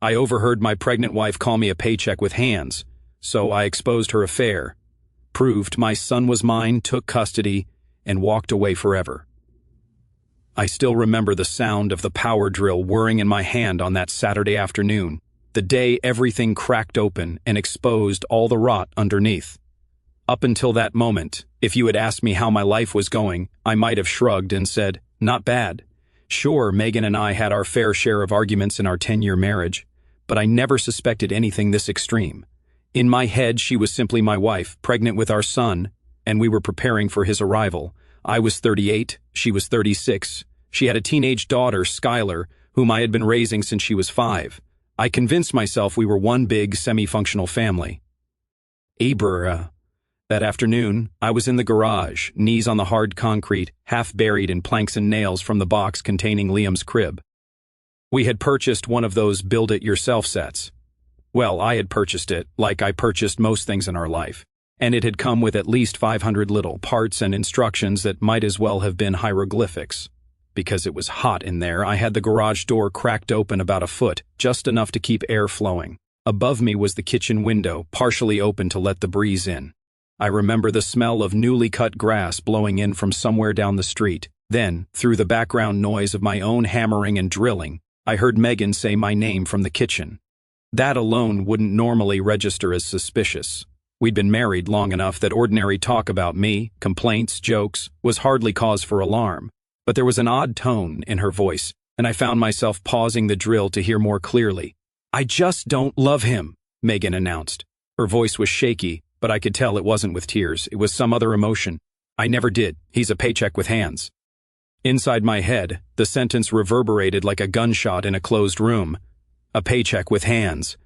I overheard my pregnant wife call me a paycheck with hands, so I exposed her affair, proved my son was mine, took custody, and walked away forever. I still remember the sound of the power drill whirring in my hand on that Saturday afternoon, the day everything cracked open and exposed all the rot underneath. Up until that moment, if you had asked me how my life was going, I might have shrugged and said, "Not bad." Sure, Megan and I had our fair share of arguments in our 10-year marriage, but I never suspected anything this extreme. In my head, she was simply my wife, pregnant with our son, and we were preparing for his arrival. I was 38, she was 36. She had a teenage daughter, Skylar, whom I had been raising since she was 5. I convinced myself we were one big, semi-functional family. That afternoon, I was in the garage, knees on the hard concrete, half buried in planks and nails from the box containing Liam's crib. We had purchased one of those build-it-yourself sets. Well, I had purchased it, like I purchased most things in our life, and it had come with at least 500 little parts and instructions that might as well have been hieroglyphics. Because it was hot in there, I had the garage door cracked open about a foot, just enough to keep air flowing. Above me was the kitchen window, partially open to let the breeze in. I remember the smell of newly cut grass blowing in from somewhere down the street. Then, through the background noise of my own hammering and drilling, I heard Megan say my name from the kitchen. That alone wouldn't normally register as suspicious. We'd been married long enough that ordinary talk about me, complaints, jokes, was hardly cause for alarm. But there was an odd tone in her voice, and I found myself pausing the drill to hear more clearly. "I just don't love him," Megan announced. Her voice was shaky, but I could tell it wasn't with tears. It was some other emotion. "I never did. He's a paycheck with hands." Inside my head, the sentence reverberated like a gunshot in a closed room. A paycheck with hands.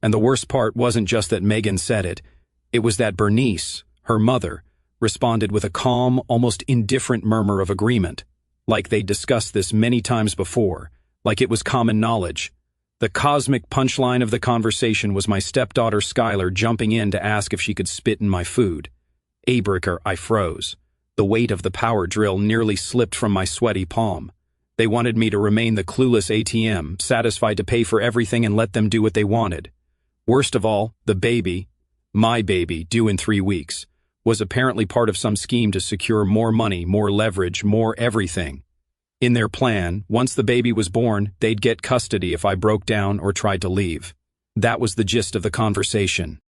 And the worst part wasn't just that Megan said it. It was that Bernice, her mother, responded with a calm, almost indifferent murmur of agreement. Like they'd discussed this many times before. Like it was common knowledge. The cosmic punchline of the conversation was my stepdaughter Skylar jumping in to ask if she could spit in my food. I froze. The weight of the power drill nearly slipped from my sweaty palm. They wanted me to remain the clueless ATM, satisfied to pay for everything and let them do what they wanted. Worst of all, the baby, my baby, due in 3 weeks, was apparently part of some scheme to secure more money, more leverage, more everything. In their plan, once the baby was born, they'd get custody if I broke down or tried to leave. That was the gist of the conversation.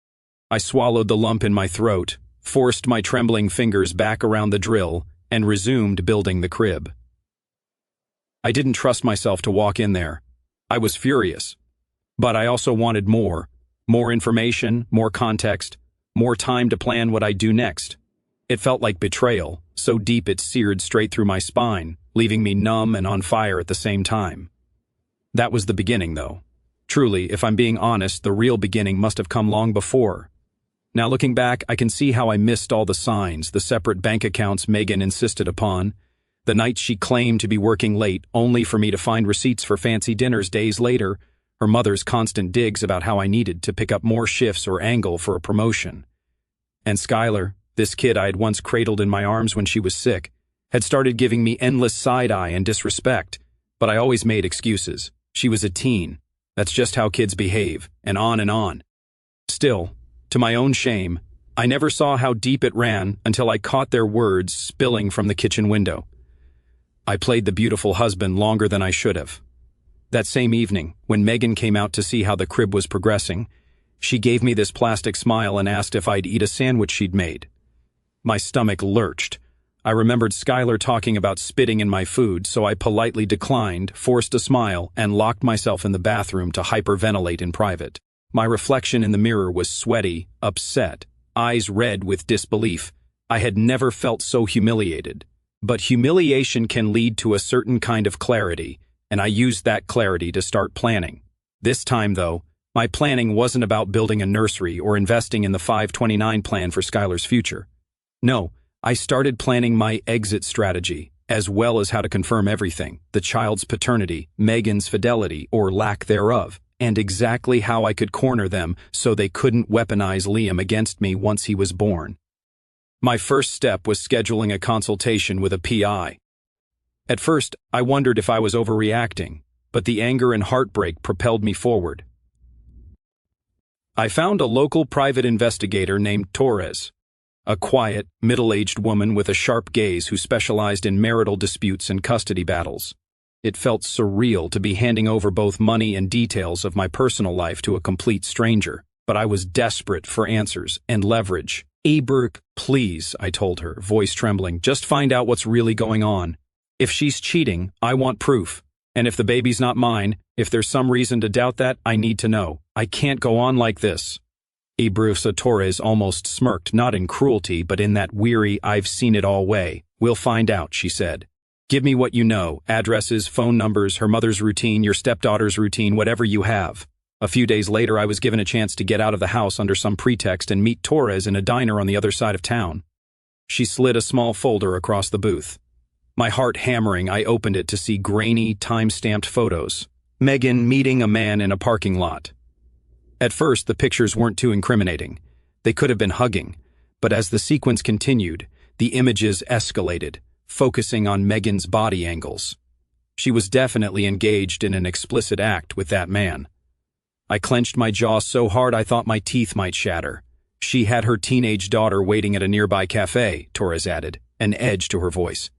I swallowed the lump in my throat, forced my trembling fingers back around the drill, and resumed building the crib. I didn't trust myself to walk in there. I was furious. But I also wanted more. More information, more context, more time to plan what I'd do next. It felt like betrayal, so deep it seared straight through my spine, leaving me numb and on fire at the same time. That was the beginning, though. Truly, if I'm being honest, the real beginning must have come long before. Now looking back, I can see how I missed all the signs, the separate bank accounts Megan insisted upon, the nights she claimed to be working late only for me to find receipts for fancy dinners days later, her mother's constant digs about how I needed to pick up more shifts or angle for a promotion. And Skylar, this kid I had once cradled in my arms when she was sick, had started giving me endless side-eye and disrespect, but I always made excuses. She was a teen. That's just how kids behave, and on and on. Still, to my own shame, I never saw how deep it ran until I caught their words spilling from the kitchen window. I played the beautiful husband longer than I should have. That same evening, when Megan came out to see how the crib was progressing, she gave me this plastic smile and asked if I'd eat a sandwich she'd made. My stomach lurched. I remembered Skylar talking about spitting in my food, so I politely declined, forced a smile, and locked myself in the bathroom to hyperventilate in private. My reflection in the mirror was sweaty, upset, eyes red with disbelief. I had never felt so humiliated. But humiliation can lead to a certain kind of clarity, and I used that clarity to start planning. This time, though, my planning wasn't about building a nursery or investing in the 529 plan for Skylar's future. No, I started planning my exit strategy, as well as how to confirm everything, the child's paternity, Megan's fidelity or lack thereof, and exactly how I could corner them so they couldn't weaponize Liam against me once he was born. My first step was scheduling a consultation with a PI. At first, I wondered if I was overreacting, but the anger and heartbreak propelled me forward. I found a local private investigator named Torres, a quiet, middle-aged woman with a sharp gaze who specialized in marital disputes and custody battles. It felt surreal to be handing over both money and details of my personal life to a complete stranger, but I was desperate for answers and leverage. "Aberg, please," I told her, voice trembling, "just find out what's really going on. If she's cheating, I want proof. And if the baby's not mine, if there's some reason to doubt that, I need to know. I can't go on like this." Brusa Torres almost smirked, not in cruelty, but in that weary, "I've seen it all" way. "We'll find out," she said. "Give me what you know, addresses, phone numbers, her mother's routine, your stepdaughter's routine, whatever you have." A few days later, I was given a chance to get out of the house under some pretext and meet Torres in a diner on the other side of town. She slid a small folder across the booth. My heart hammering, I opened it to see grainy, time-stamped photos. Megan meeting a man in a parking lot. At first, the pictures weren't too incriminating. They could have been hugging. But as the sequence continued, the images escalated, focusing on Megan's body angles. She was definitely engaged in an explicit act with that man. I clenched my jaw so hard I thought my teeth might shatter. She had her teenage daughter waiting at a nearby cafe, Torres added, an edge to her voice.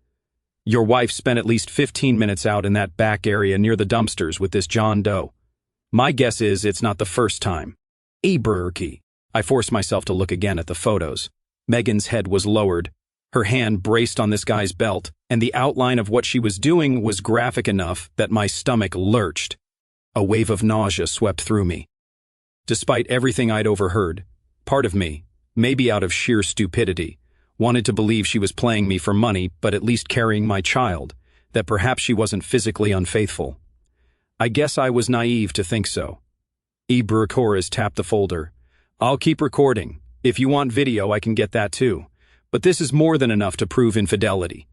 "Your wife spent at least 15 minutes out in that back area near the dumpsters with this John Doe. My guess is it's not the first time." "Aberg." I forced myself to look again at the photos. Megan's head was lowered. Her hand braced on this guy's belt, and the outline of what she was doing was graphic enough that my stomach lurched. A wave of nausea swept through me. Despite everything I'd overheard, part of me, maybe out of sheer stupidity, wanted to believe she was playing me for money but at least carrying my child, that perhaps she wasn't physically unfaithful. I guess I was naive to think so. Torres tapped the folder. "I'll keep recording. If you want video, I can get that too. But this is more than enough to prove infidelity."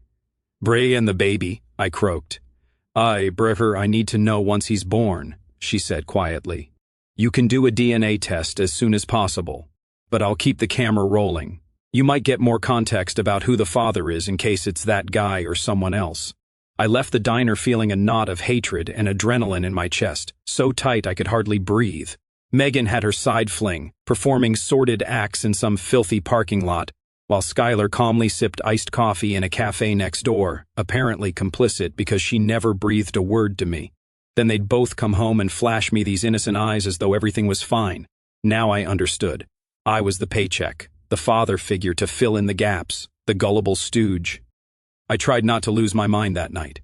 "Bray and the baby," I croaked. "Breher, I need to know once he's born," she said quietly. "You can do a DNA test as soon as possible, but I'll keep the camera rolling. You might get more context about who the father is in case it's that guy or someone else." I left the diner feeling a knot of hatred and adrenaline in my chest, so tight I could hardly breathe. Megan had her side fling, performing sordid acts in some filthy parking lot, while Skylar calmly sipped iced coffee in a cafe next door, apparently complicit because she never breathed a word to me. Then they'd both come home and flash me these innocent eyes as though everything was fine. Now I understood. I was the paycheck, the father figure to fill in the gaps, the gullible stooge. I tried not to lose my mind that night.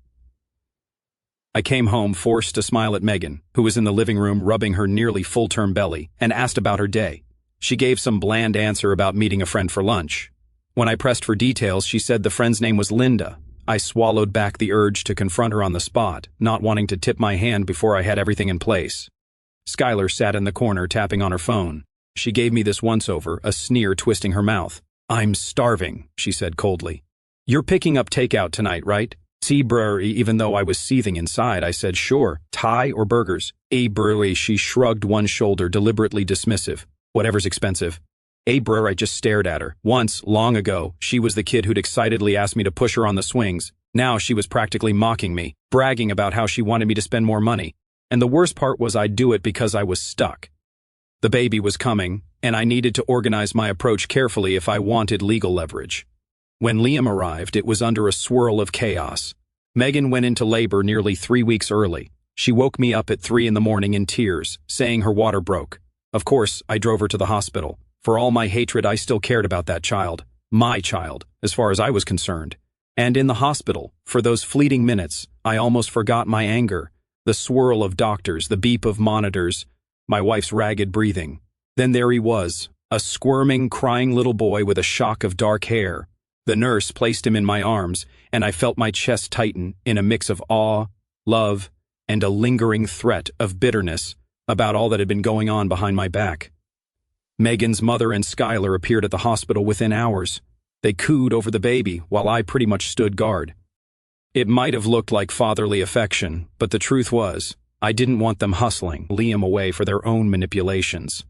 I came home forced to smile at Megan, who was in the living room rubbing her nearly full-term belly, and asked about her day. She gave some bland answer about meeting a friend for lunch. When I pressed for details, she said the friend's name was Linda. I swallowed back the urge to confront her on the spot, not wanting to tip my hand before I had everything in place. Skylar sat in the corner tapping on her phone. She gave me this once-over, a sneer twisting her mouth. "I'm starving," she said coldly. "You're picking up takeout tonight, right?" Even though I was seething inside, I said, "Sure, Thai or burgers?" She shrugged one shoulder, deliberately dismissive. "Whatever's expensive." I just stared at her. Once, long ago, she was the kid who'd excitedly asked me to push her on the swings. Now she was practically mocking me, bragging about how she wanted me to spend more money. And the worst part was I'd do it because I was stuck. The baby was coming, and I needed to organize my approach carefully if I wanted legal leverage. When Liam arrived, it was under a swirl of chaos. Megan went into labor nearly 3 weeks early. She woke me up at 3 in the morning in tears, saying her water broke. Of course, I drove her to the hospital. For all my hatred, I still cared about that child. My child, as far as I was concerned. And in the hospital, for those fleeting minutes, I almost forgot my anger. The swirl of doctors, the beep of monitors, my wife's ragged breathing. Then there he was, a squirming, crying little boy with a shock of dark hair. The nurse placed him in my arms, and I felt my chest tighten in a mix of awe, love, and a lingering threat of bitterness about all that had been going on behind my back. Megan's mother and Skylar appeared at the hospital within hours. They cooed over the baby while I pretty much stood guard. It might have looked like fatherly affection, but the truth was, I didn't want them hustling Liam away for their own manipulations.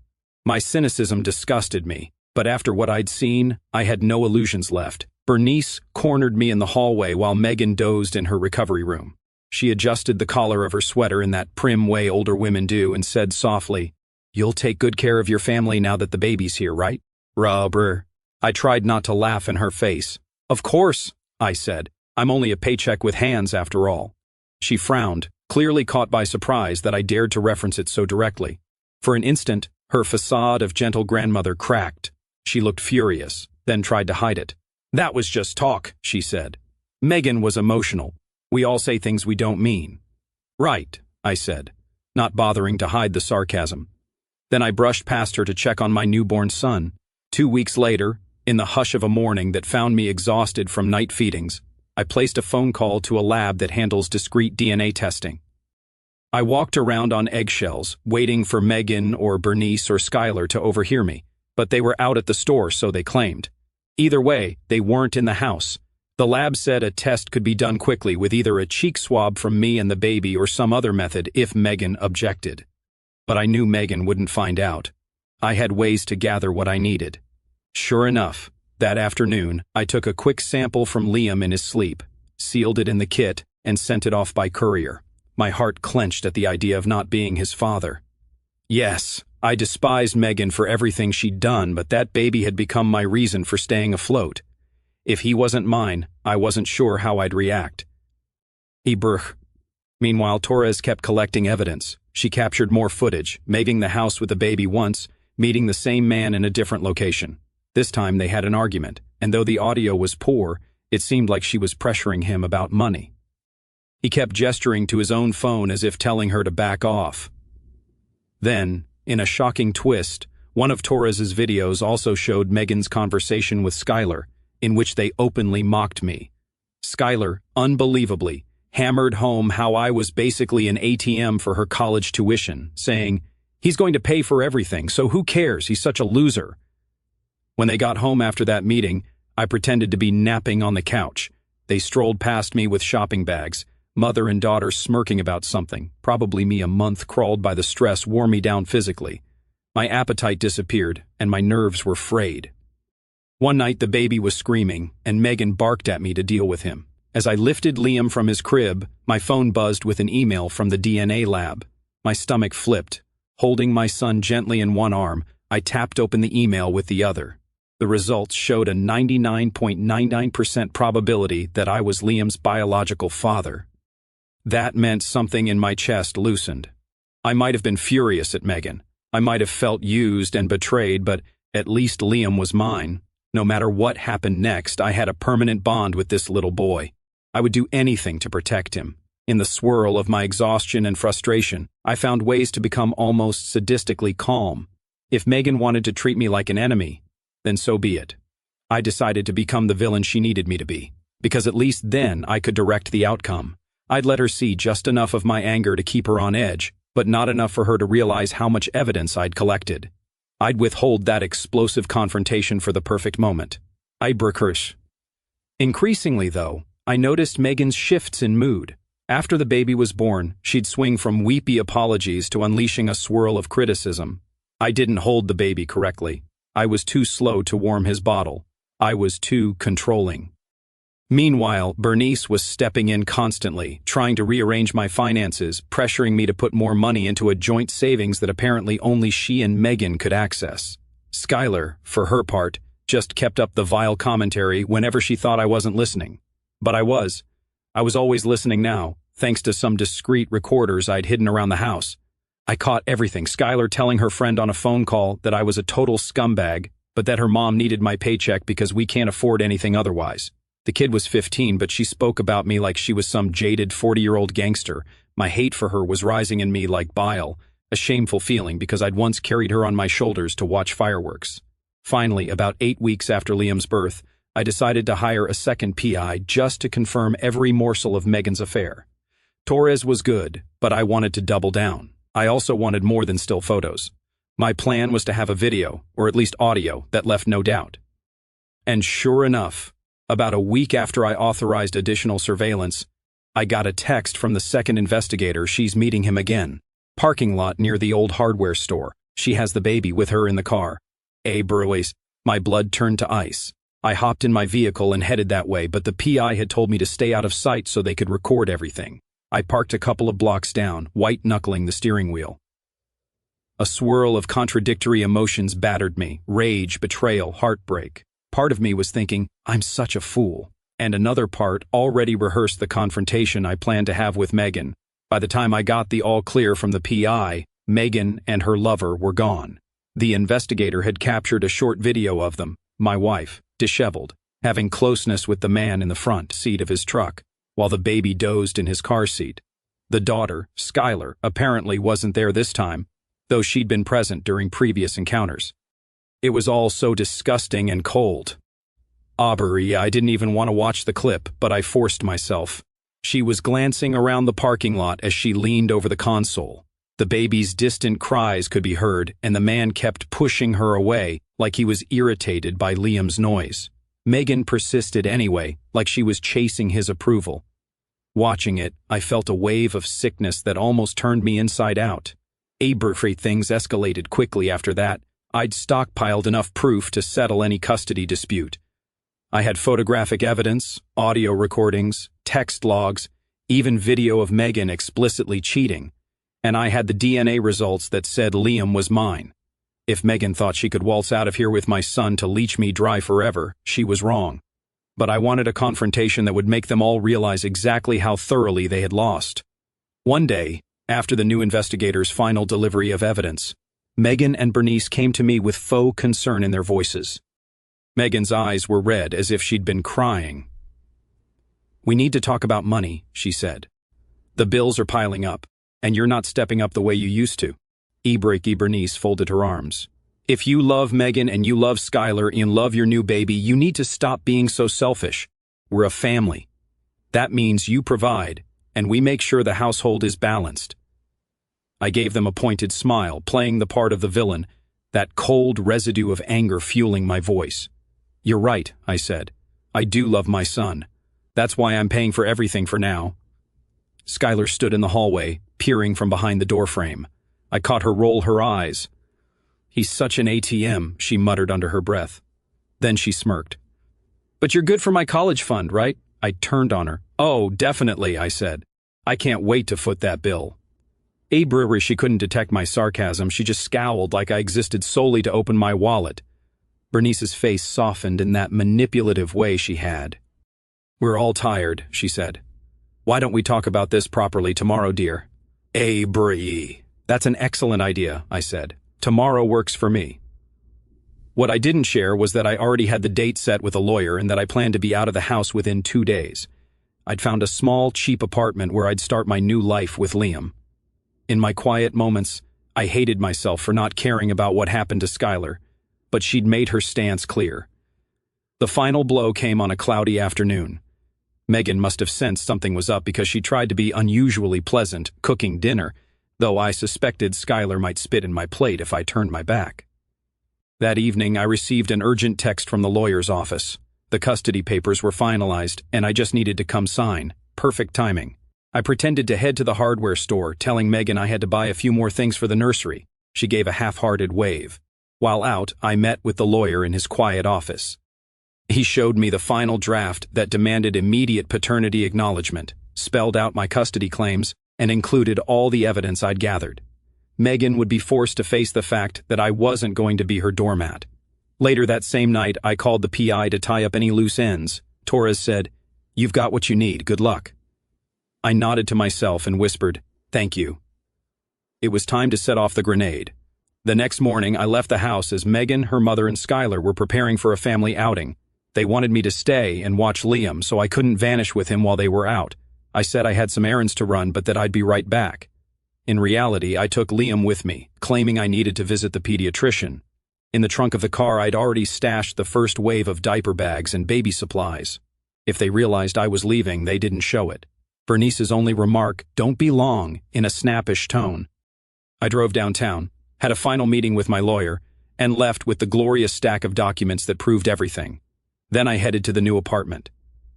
My cynicism disgusted me, but after what I'd seen, I had no illusions left. Bernice cornered me in the hallway while Megan dozed in her recovery room. She adjusted the collar of her sweater in that prim way older women do and said softly, "You'll take good care of your family now that the baby's here, right?" Rubber. I tried not to laugh in her face. "Of course," I said. "I'm only a paycheck with hands after all." She frowned, clearly caught by surprise that I dared to reference it so directly. For an instant, her facade of gentle grandmother cracked. She looked furious, then tried to hide it. "That was just talk," she said. Megan was emotional. "We all say things we don't mean." "Right," I said, not bothering to hide the sarcasm. Then I brushed past her to check on my newborn son. 2 weeks later, in the hush of a morning that found me exhausted from night feedings, I placed a phone call to a lab that handles discrete DNA testing. I walked around on eggshells, waiting for Megan or Bernice or Skylar to overhear me, but they were out at the store, so they claimed. Either way, they weren't in the house. The lab said a test could be done quickly with either a cheek swab from me and the baby or some other method if Megan objected. But I knew Megan wouldn't find out. I had ways to gather what I needed. Sure enough, that afternoon, I took a quick sample from Liam in his sleep, sealed it in the kit, and sent it off by courier. My heart clenched at the idea of not being his father. Yes, I despised Megan for everything she'd done, but that baby had become my reason for staying afloat. If he wasn't mine, I wasn't sure how I'd react. Meanwhile, Torres kept collecting evidence. She captured more footage, making the house with the baby once, meeting the same man in a different location. This time they had an argument, and though the audio was poor, it seemed like she was pressuring him about money. He kept gesturing to his own phone as if telling her to back off. Then, in a shocking twist, one of Torres's videos also showed Megan's conversation with Skylar, in which they openly mocked me. Skylar, unbelievably, hammered home how I was basically an ATM for her college tuition, saying, "He's going to pay for everything, so who cares? He's such a loser." When they got home after that meeting, I pretended to be napping on the couch. They strolled past me with shopping bags, mother and daughter smirking about something. Probably me. A month crawled by the stress wore me down physically. My appetite disappeared, and my nerves were frayed. One night the baby was screaming, and Megan barked at me to deal with him. As I lifted Liam from his crib, my phone buzzed with an email from the DNA lab. My stomach flipped. Holding my son gently in one arm, I tapped open the email with the other. The results showed a 99.99% probability that I was Liam's biological father. That meant something in my chest loosened. I might have been furious at Megan. I might have felt used and betrayed, but at least Liam was mine. No matter what happened next, I had a permanent bond with this little boy. I would do anything to protect him. In the swirl of my exhaustion and frustration, I found ways to become almost sadistically calm. If Megan wanted to treat me like an enemy, then so be it. I decided to become the villain she needed me to be, because at least then I could direct the outcome. I'd let her see just enough of my anger to keep her on edge, but not enough for her to realize how much evidence I'd collected. I'd withhold that explosive confrontation for the perfect moment. Increasingly, though, I noticed Megan's shifts in mood. After the baby was born, she'd swing from weepy apologies to unleashing a swirl of criticism. I didn't hold the baby correctly. I was too slow to warm his bottle. I was too controlling. Meanwhile, Bernice was stepping in constantly, trying to rearrange my finances, pressuring me to put more money into a joint savings that apparently only she and Megan could access. Skylar, for her part, just kept up the vile commentary whenever she thought I wasn't listening. But I was. I was always listening now, thanks to some discreet recorders I'd hidden around the house. I caught everything. Skylar telling her friend on a phone call that I was a total scumbag, but that her mom needed my paycheck because we can't afford anything otherwise. The kid was 15, but she spoke about me like she was some jaded 40-year-old gangster. My hate for her was rising in me like bile, a shameful feeling because I'd once carried her on my shoulders to watch fireworks. Finally, about 8 weeks after Liam's birth, I decided to hire a second PI just to confirm every morsel of Megan's affair. Torres was good, but I wanted to double down. I also wanted more than still photos. My plan was to have a video, or at least audio, that left no doubt. And sure enough, about a week after I authorized additional surveillance, I got a text from the second investigator. She's meeting him again. Parking lot near the old hardware store. She has the baby with her in the car. My blood turned to ice. I hopped in my vehicle and headed that way, but the PI had told me to stay out of sight so they could record everything. I parked a couple of blocks down, white-knuckling the steering wheel. A swirl of contradictory emotions battered me: rage, betrayal, heartbreak. Part of me was thinking, I'm such a fool. And another part already rehearsed the confrontation I planned to have with Megan. By the time I got the all-clear from the PI, Megan and her lover were gone. The investigator had captured a short video of them, my wife, disheveled, having closeness with the man in the front seat of his truck, while the baby dozed in his car seat. The daughter, Skylar, apparently wasn't there this time, though she'd been present during previous encounters. It was all so disgusting and cold. Aubrey, I didn't even want to watch the clip, but I forced myself. She was glancing around the parking lot as she leaned over the console. The baby's distant cries could be heard, and the man kept pushing her away like he was irritated by Liam's noise. Megan persisted anyway, like she was chasing his approval. Watching it, I felt a wave of sickness that almost turned me inside out. Things escalated quickly after that. I'd stockpiled enough proof to settle any custody dispute. I had photographic evidence, audio recordings, text logs, even video of Megan explicitly cheating, and I had the DNA results that said Liam was mine. If Megan thought she could waltz out of here with my son to leech me dry forever, she was wrong. But I wanted a confrontation that would make them all realize exactly how thoroughly they had lost. One day, after the new investigator's final delivery of evidence, Megan and Bernice came to me with faux concern in their voices. Megan's eyes were red as if she'd been crying. "We need to talk about money," she said. "The bills are piling up, and you're not stepping up the way you used to." Bernice folded her arms. "If you love Megan and you love Skylar and love your new baby, you need to stop being so selfish. We're a family. That means you provide, and we make sure the household is balanced." I gave them a pointed smile, playing the part of the villain, that cold residue of anger fueling my voice. "You're right," I said. "I do love my son. That's why I'm paying for everything for now." Skylar stood in the hallway, peering from behind the doorframe. I caught her roll her eyes. "He's such an ATM," she muttered under her breath. Then she smirked. "But you're good for my college fund, right?" I turned on her. "Oh, definitely," I said. "I can't wait to foot that bill." She couldn't detect my sarcasm. She just scowled like I existed solely to open my wallet. Bernice's face softened in that manipulative way she had. "We're all tired," she said. "Why don't we talk about this properly tomorrow, dear?" "That's an excellent idea," I said. "Tomorrow works for me." What I didn't share was that I already had the date set with a lawyer and that I planned to be out of the house within 2 days. I'd found a small, cheap apartment where I'd start my new life with Liam. In my quiet moments, I hated myself for not caring about what happened to Skylar, but she'd made her stance clear. The final blow came on a cloudy afternoon. Megan must have sensed something was up because she tried to be unusually pleasant, cooking dinner, though I suspected Skylar might spit in my plate if I turned my back. That evening, I received an urgent text from the lawyer's office. The custody papers were finalized, and I just needed to come sign. Perfect timing. I pretended to head to the hardware store, telling Megan I had to buy a few more things for the nursery. She gave a half-hearted wave. While out, I met with the lawyer in his quiet office. He showed me the final draft that demanded immediate paternity acknowledgement, spelled out my custody claims, and included all the evidence I'd gathered. Megan would be forced to face the fact that I wasn't going to be her doormat. Later that same night, I called the PI to tie up any loose ends. Torres said, "You've got what you need, good luck." I nodded to myself and whispered, "Thank you." It was time to set off the grenade. The next morning, I left the house as Megan, her mother, and Skylar were preparing for a family outing. They wanted me to stay and watch Liam, so I couldn't vanish with him while they were out. I said I had some errands to run, but that I'd be right back. In reality, I took Liam with me, claiming I needed to visit the pediatrician. In the trunk of the car, I'd already stashed the first wave of diaper bags and baby supplies. If they realized I was leaving, they didn't show it. Bernice's only remark, "Don't be long," in a snappish tone. I drove downtown, had a final meeting with my lawyer, and left with the glorious stack of documents that proved everything. Then I headed to the new apartment.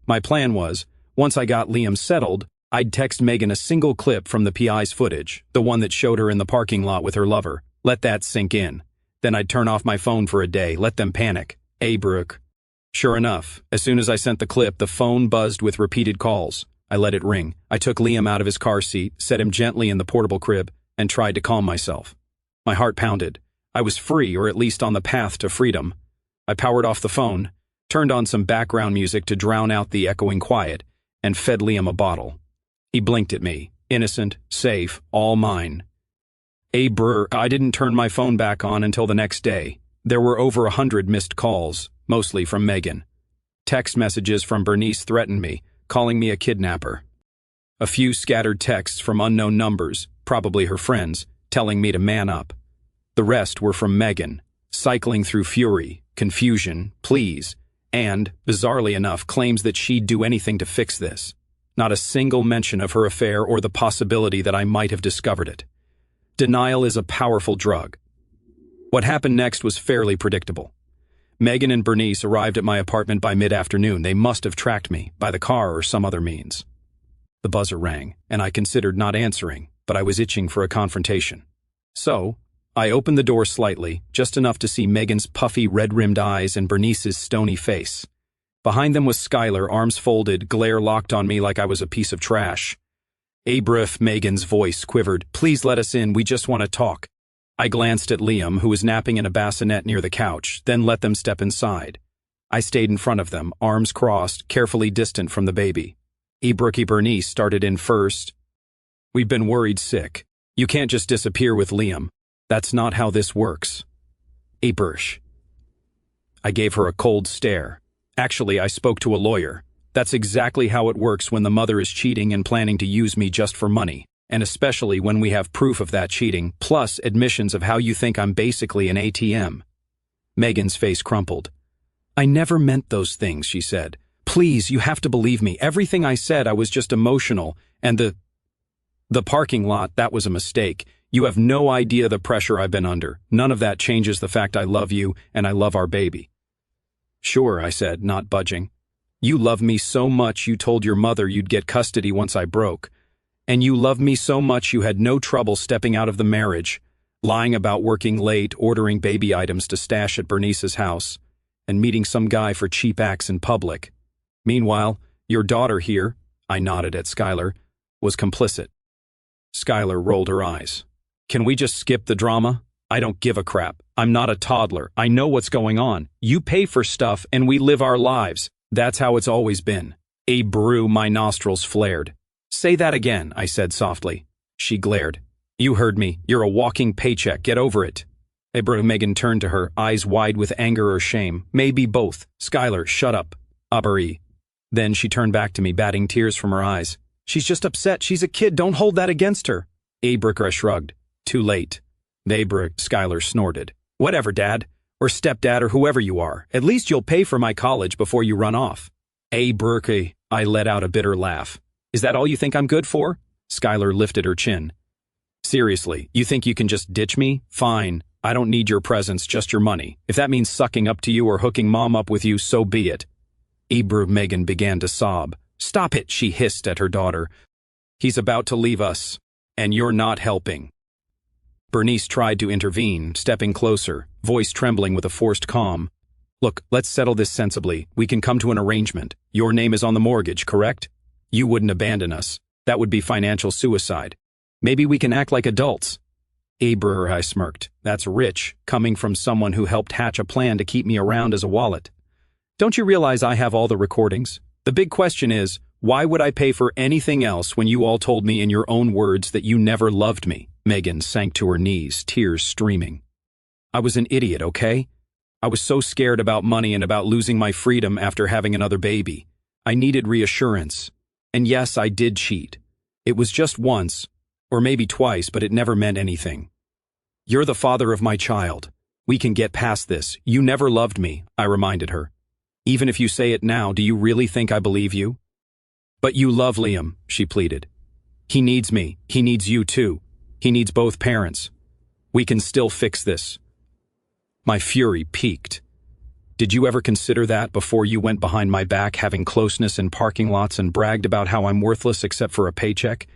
My plan was, once I got Liam settled, I'd text Megan a single clip from the PI's footage, the one that showed her in the parking lot with her lover. Let that sink in. Then I'd turn off my phone for a day, let them panic. Sure enough, as soon as I sent the clip, the phone buzzed with repeated calls. I let it ring. I took Liam out of his car seat, set him gently in the portable crib, and tried to calm myself. My heart pounded. I was free, or at least on the path to freedom. I powered off the phone, turned on some background music to drown out the echoing quiet, and fed Liam a bottle. He blinked at me. Innocent, safe, all mine. I didn't turn my phone back on until the next day. There were over 100 missed calls, mostly from Megan. Text messages from Bernice threatened me, calling me a kidnapper. A few scattered texts from unknown numbers, probably her friends, telling me to man up. The rest were from Megan, cycling through fury, confusion, pleas, and, bizarrely enough, claims that she'd do anything to fix this. Not a single mention of her affair or the possibility that I might have discovered it. Denial is a powerful drug. What happened next was fairly predictable. Megan and Bernice arrived at my apartment by mid-afternoon. They must have tracked me, by the car or some other means. The buzzer rang, and I considered not answering, but I was itching for a confrontation. So, I opened the door slightly, just enough to see Megan's puffy red-rimmed eyes and Bernice's stony face. Behind them was Skylar, arms folded, glare locked on me like I was a piece of trash. Megan's voice quivered. Please let us in, we just want to talk. I glanced at Liam, who was napping in a bassinet near the couch, then let them step inside. I stayed in front of them, arms crossed, carefully distant from the baby. Bernice started in first. We've been worried sick. You can't just disappear with Liam. That's not how this works. I gave her a cold stare. Actually, I spoke to a lawyer. That's exactly how it works when the mother is cheating and planning to use me just for money, and especially when we have proof of that cheating, plus admissions of how you think I'm basically an ATM. Megan's face crumpled. I never meant those things, she said. Please, you have to believe me. Everything I said, I was just emotional, and the parking lot, that was a mistake. You have no idea the pressure I've been under. None of that changes the fact I love you, and I love our baby. Sure, I said, not budging. You love me so much you told your mother you'd get custody once I broke. And you love me so much you had no trouble stepping out of the marriage, lying about working late, ordering baby items to stash at Bernice's house, and meeting some guy for cheap acts in public. Meanwhile, your daughter here, I nodded at Skylar, was complicit. Skylar rolled her eyes. Can we just skip the drama? I don't give a crap. I'm not a toddler. I know what's going on. You pay for stuff and we live our lives. That's how it's always been. My nostrils flared. Say that again, I said softly. She glared. You heard me. You're a walking paycheck. Get over it. Megan turned to her, eyes wide with anger or shame. Maybe both. Skylar, shut up. Then she turned back to me, batting tears from her eyes. She's just upset. She's a kid. Don't hold that against her. I shrugged. Too late. Skylar snorted. Whatever, Dad. Or stepdad or whoever you are. At least you'll pay for my college before you run off. I let out a bitter laugh. Is that all you think I'm good for? Skylar lifted her chin. Seriously, you think you can just ditch me? Fine. I don't need your presence, just your money. If that means sucking up to you or hooking Mom up with you, so be it. Megan began to sob. Stop it, she hissed at her daughter. He's about to leave us, and you're not helping. Bernice tried to intervene, stepping closer, voice trembling with a forced calm. Look, let's settle this sensibly. We can come to an arrangement. Your name is on the mortgage, correct? You wouldn't abandon us. That would be financial suicide. Maybe we can act like adults. I smirked. That's rich, coming from someone who helped hatch a plan to keep me around as a wallet. Don't you realize I have all the recordings? The big question is, why would I pay for anything else when you all told me in your own words that you never loved me? Megan sank to her knees, tears streaming. I was an idiot, okay? I was so scared about money and about losing my freedom after having another baby. I needed reassurance. And yes, I did cheat. It was just once, or maybe twice, but it never meant anything. You're the father of my child. We can get past this. You never loved me, I reminded her. Even if you say it now, do you really think I believe you? But you love Liam, she pleaded. He needs me. He needs you too. He needs both parents. We can still fix this. My fury peaked. Did you ever consider that before you went behind my back having closeness in parking lots and bragged about how I'm worthless except for a paycheck?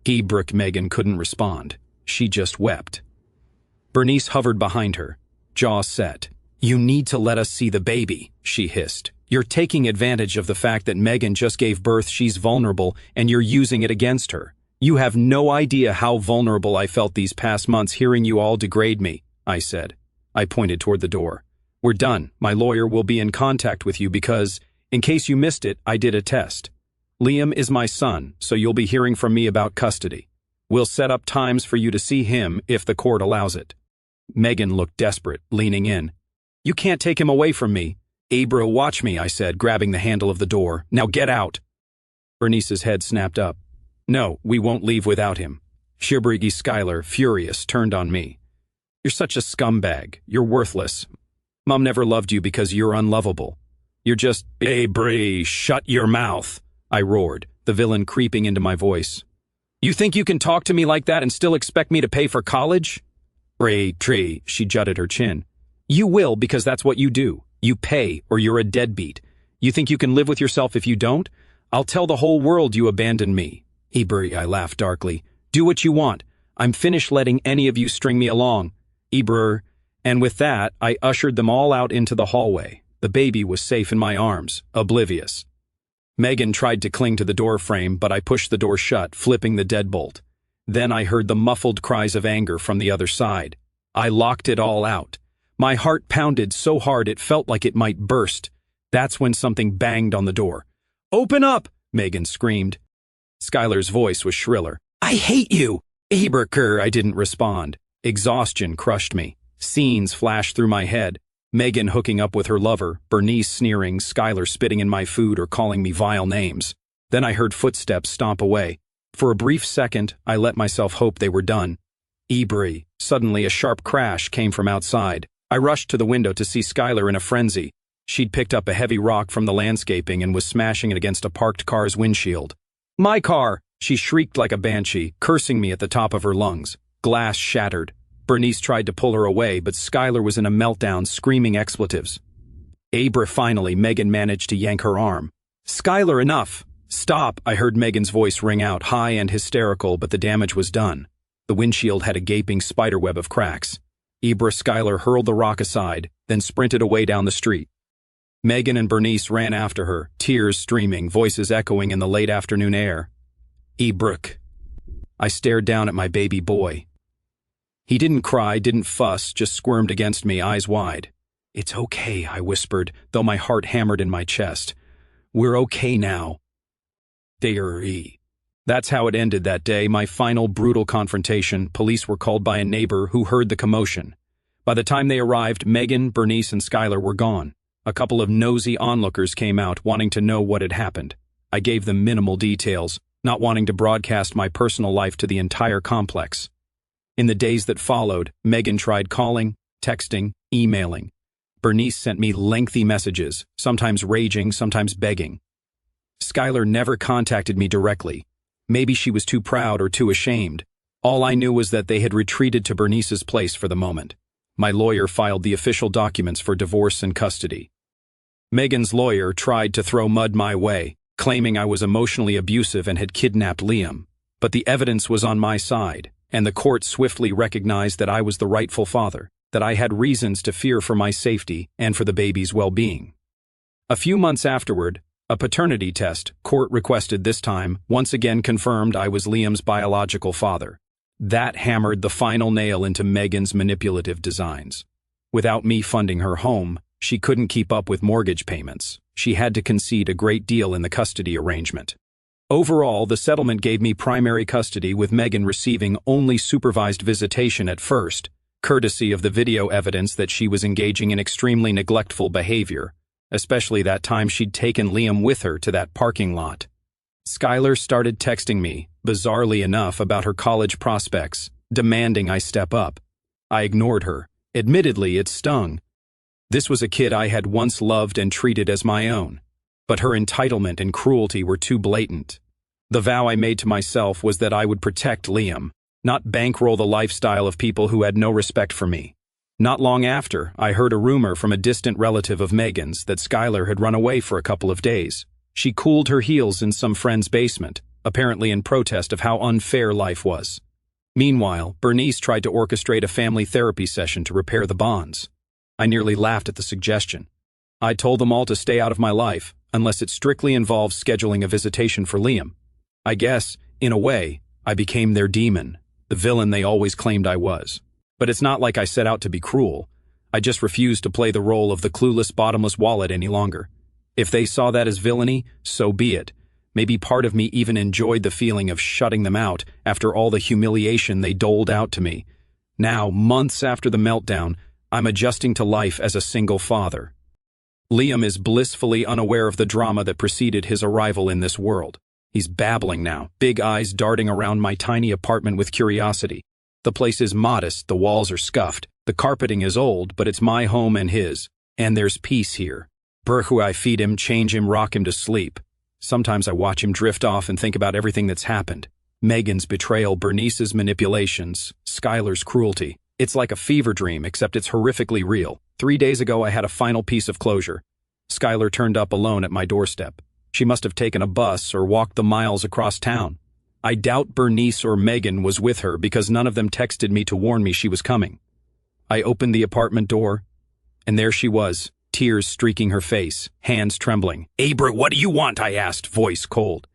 Megan couldn't respond. She just wept. Bernice hovered behind her, jaw set. You need to let us see the baby, she hissed. You're taking advantage of the fact that Megan just gave birth, she's vulnerable, and you're using it against her. You have no idea how vulnerable I felt these past months hearing you all degrade me, I said. I pointed toward the door. We're done. My lawyer will be in contact with you because, in case you missed it, I did a test. Liam is my son, so you'll be hearing from me about custody. We'll set up times for you to see him if the court allows it. Megan looked desperate, leaning in. You can't take him away from me. Abra, watch me, I said, grabbing the handle of the door. Now get out. Bernice's head snapped up. No, we won't leave without him. Shirbrigi Skylar, furious, turned on me. You're such a scumbag. You're worthless. Mom never loved you because you're unlovable. You're just— Abra, shut your mouth, I roared, the villain creeping into my voice. You think you can talk to me like that and still expect me to pay for college? Bray tree, she jutted her chin. You will, because that's what you do. You pay, or you're a deadbeat. You think you can live with yourself if you don't? I'll tell the whole world you abandoned me. Ibri, I laughed darkly. Do what you want. I'm finished letting any of you string me along. Ibr. And with that, I ushered them all out into the hallway. The baby was safe in my arms, oblivious. Megan tried to cling to the door frame, but I pushed the door shut, flipping the deadbolt. Then I heard the muffled cries of anger from the other side. I locked it all out. My heart pounded so hard it felt like it might burst. That's when something banged on the door. Open up, Megan screamed. Skylar's voice was shriller. I hate you! Eberker, I didn't respond. Exhaustion crushed me. Scenes flashed through my head. Megan hooking up with her lover, Bernice sneering, Skylar spitting in my food or calling me vile names. Then I heard footsteps stomp away. For a brief second, I let myself hope they were done. Ebri. Suddenly a sharp crash came from outside. I rushed to the window to see Skylar in a frenzy. She'd picked up a heavy rock from the landscaping and was smashing it against a parked car's windshield. My car! She shrieked like a banshee, cursing me at the top of her lungs. Glass shattered. Bernice tried to pull her away, but Skylar was in a meltdown, screaming expletives. Abra, finally, Megan managed to yank her arm. Skylar, enough! Stop! I heard Megan's voice ring out, high and hysterical, but the damage was done. The windshield had a gaping spiderweb of cracks. Ibra Skylar hurled the rock aside, then sprinted away down the street. Megan and Bernice ran after her, tears streaming, voices echoing in the late afternoon air. Ibrook. I stared down at my baby boy. He didn't cry, didn't fuss, just squirmed against me, eyes wide. It's okay, I whispered, though my heart hammered in my chest. We're okay now. That's how it ended that day, my final brutal confrontation. Police were called by a neighbor who heard the commotion. By the time they arrived, Megan, Bernice, and Skylar were gone. A couple of nosy onlookers came out, wanting to know what had happened. I gave them minimal details, not wanting to broadcast my personal life to the entire complex. In the days that followed, Megan tried calling, texting, emailing. Bernice sent me lengthy messages, sometimes raging, sometimes begging. Skylar never contacted me directly. Maybe she was too proud or too ashamed. All I knew was that they had retreated to Bernice's place for the moment. My lawyer filed the official documents for divorce and custody. Megan's lawyer tried to throw mud my way, claiming I was emotionally abusive and had kidnapped Liam. But the evidence was on my side, and the court swiftly recognized that I was the rightful father, that I had reasons to fear for my safety and for the baby's well-being. A few months afterward, a paternity test, court requested this time, once again confirmed I was Liam's biological father. That hammered the final nail into Megan's manipulative designs. Without me funding her home, she couldn't keep up with mortgage payments. She had to concede a great deal in the custody arrangement. Overall, the settlement gave me primary custody, with Megan receiving only supervised visitation at first, courtesy of the video evidence that she was engaging in extremely neglectful behavior, especially that time she'd taken Liam with her to that parking lot. Skylar started texting me, bizarrely enough, about her college prospects, demanding I step up. I ignored her. Admittedly, it stung. This was a kid I had once loved and treated as my own. But her entitlement and cruelty were too blatant. The vow I made to myself was that I would protect Liam, not bankroll the lifestyle of people who had no respect for me. Not long after, I heard a rumor from a distant relative of Megan's that Skylar had run away for a couple of days. She cooled her heels in some friend's basement, apparently in protest of how unfair life was. Meanwhile, Bernice tried to orchestrate a family therapy session to repair the bonds. I nearly laughed at the suggestion. I told them all to stay out of my life, unless it strictly involves scheduling a visitation for Liam. I guess, in a way, I became their demon, the villain they always claimed I was. But it's not like I set out to be cruel. I just refused to play the role of the clueless, bottomless wallet any longer. If they saw that as villainy, so be it. Maybe part of me even enjoyed the feeling of shutting them out after all the humiliation they doled out to me. Now, months after the meltdown, I'm adjusting to life as a single father. Liam is blissfully unaware of the drama that preceded his arrival in this world. He's babbling now, big eyes darting around my tiny apartment with curiosity. The place is modest, the walls are scuffed, the carpeting is old, but it's my home and his, and there's peace here. I feed him, change him, rock him to sleep. Sometimes I watch him drift off and think about everything that's happened. Megan's betrayal, Bernice's manipulations, Skylar's cruelty. It's like a fever dream, except it's horrifically real. 3 days ago, I had a final piece of closure. Skylar turned up alone at my doorstep. She must have taken a bus or walked the miles across town. I doubt Bernice or Megan was with her because none of them texted me to warn me she was coming. I opened the apartment door, and there she was, tears streaking her face, hands trembling. "Abra, what do you want?" I asked, voice cold.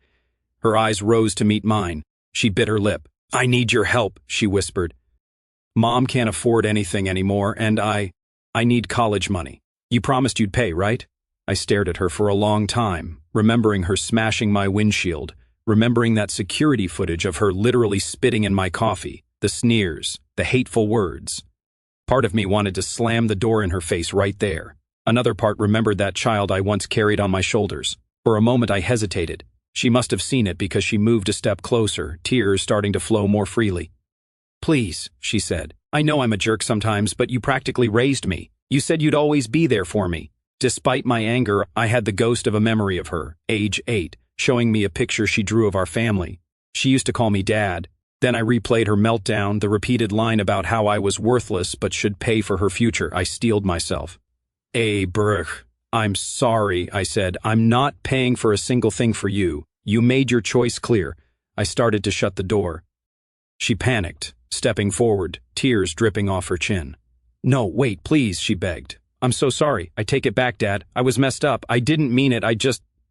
Her eyes rose to meet mine. She bit her lip. "I need your help," she whispered. "Mom can't afford anything anymore, and I need college money. You promised you'd pay, right?" I stared at her for a long time, remembering her smashing my windshield, remembering that security footage of her literally spitting in my coffee, the sneers, the hateful words. Part of me wanted to slam the door in her face right there. Another part remembered that child I once carried on my shoulders. For a moment I hesitated. She must have seen it because she moved a step closer, tears starting to flow more freely. "Please," she said. "I know I'm a jerk sometimes, but you practically raised me. You said you'd always be there for me." Despite my anger, I had the ghost of a memory of her, age 8, showing me a picture she drew of our family. She used to call me Dad. Then I replayed her meltdown, the repeated line about how I was worthless but should pay for her future. I steeled myself. I'm sorry," I said. "I'm not paying for a single thing for you. You made your choice clear." I started to shut the door. She panicked, stepping forward, tears dripping off her chin. "No, wait, please," she begged. "I'm so sorry. I take it back, Dad. I was messed up. I didn't mean it.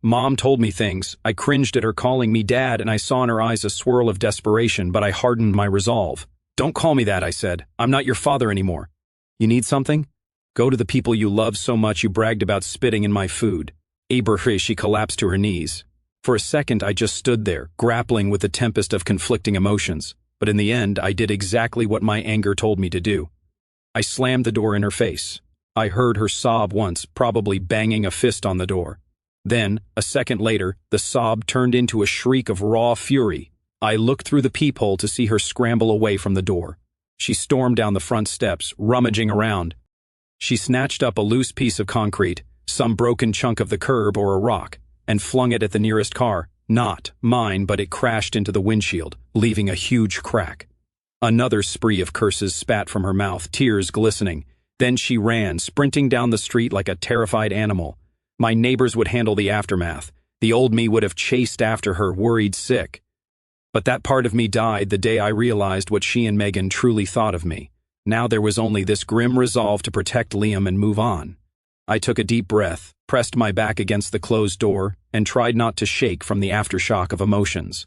Mom told me things." I cringed at her calling me Dad, and I saw in her eyes a swirl of desperation, but I hardened my resolve. "Don't call me that," I said. "I'm not your father anymore. You need something? Go to the people you love so much you bragged about spitting in my food." She collapsed to her knees. For a second, I just stood there, grappling with the tempest of conflicting emotions. But in the end, I did exactly what my anger told me to do. I slammed the door in her face. I heard her sob once, probably banging a fist on the door. Then, a second later, the sob turned into a shriek of raw fury. I looked through the peephole to see her scramble away from the door. She stormed down the front steps, rummaging around. She snatched up a loose piece of concrete, some broken chunk of the curb or a rock, and flung it at the nearest car. Not mine, but it crashed into the windshield, leaving a huge crack. Another spree of curses spat from her mouth, tears glistening. Then she ran, sprinting down the street like a terrified animal. My neighbors would handle the aftermath. The old me would have chased after her, worried sick. But that part of me died the day I realized what she and Megan truly thought of me. Now there was only this grim resolve to protect Liam and move on. I took a deep breath, pressed my back against the closed door, and tried not to shake from the aftershock of emotions.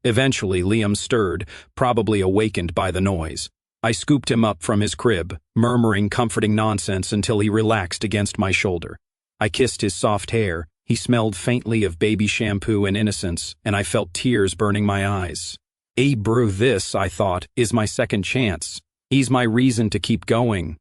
Eventually, Liam stirred, probably awakened by the noise. I scooped him up from his crib, murmuring comforting nonsense until he relaxed against my shoulder. I kissed his soft hair. He smelled faintly of baby shampoo and innocence, and I felt tears burning my eyes. This, I thought, is my second chance. He's my reason to keep going.